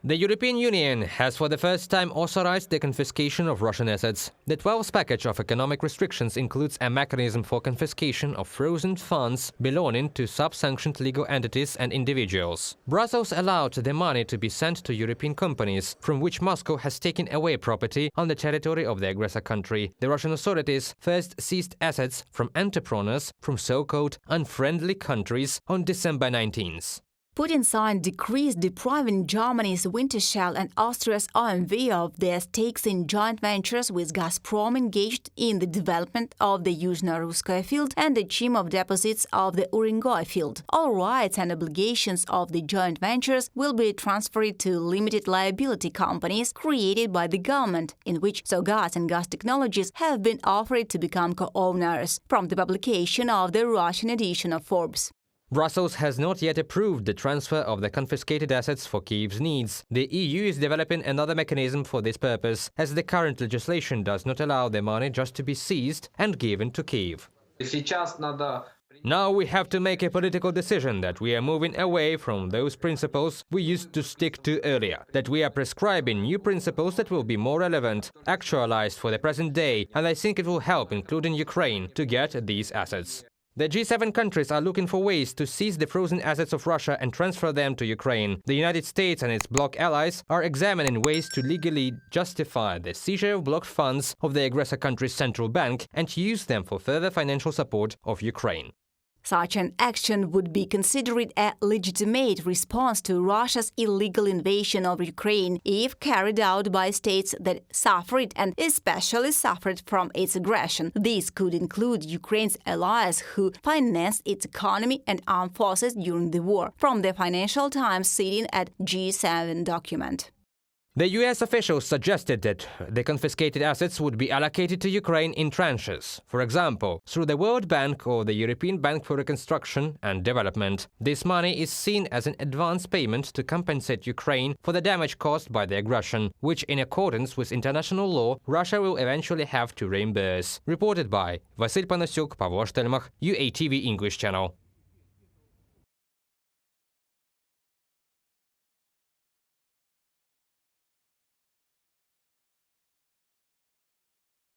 The European Union has for the first time authorized the confiscation of Russian assets. The 12th package of economic restrictions includes a mechanism for confiscation of frozen funds belonging to sub-sanctioned legal entities and individuals. Brussels allowed the money to be sent to European companies, from which Moscow has taken away property on the territory of the aggressor country. The Russian authorities first seized assets from entrepreneurs from so-called unfriendly countries on December 19th. Putin signed decrees depriving Germany's Wintershall and Austria's OMV of their stakes in joint ventures with Gazprom engaged in the development of the Yuzhno-Russkoye field and the Chimov deposits of the Urengoy field. All rights and obligations of the joint ventures will be transferred to limited liability companies created by the government, in which Sogas and Gas Technologies have been offered to become co-owners, from the publication of the Russian edition of Forbes. Brussels has not yet approved the transfer of the confiscated assets for Kyiv's needs. The EU is developing another mechanism for this purpose, as the current legislation does not allow the money just to be seized and given to Kyiv. Now we have to make a political decision that we are moving away from those principles we used to stick to earlier, that we are prescribing new principles that will be more relevant, actualized for the present day, and I think it will help, including Ukraine, to get these assets. The G7 countries are looking for ways to seize the frozen assets of Russia and transfer them to Ukraine. The United States and its bloc allies are examining ways to legally justify the seizure of blocked funds of the aggressor country's central bank and use them for further financial support of Ukraine. Such an action would be considered a legitimate response to Russia's illegal invasion of Ukraine if carried out by states that suffered and especially suffered from its aggression. This could include Ukraine's allies who financed its economy and armed forces during the war, from the Financial Times sitting at G7 document. The US officials suggested that the confiscated assets would be allocated to Ukraine in tranches, for example, through the World Bank or the European Bank for Reconstruction and Development. This money is seen as an advance payment to compensate Ukraine for the damage caused by the aggression, which, in accordance with international law, Russia will eventually have to reimburse. Reported by Vasil Panasyuk, Pavlo Shtelmach, UATV English Channel.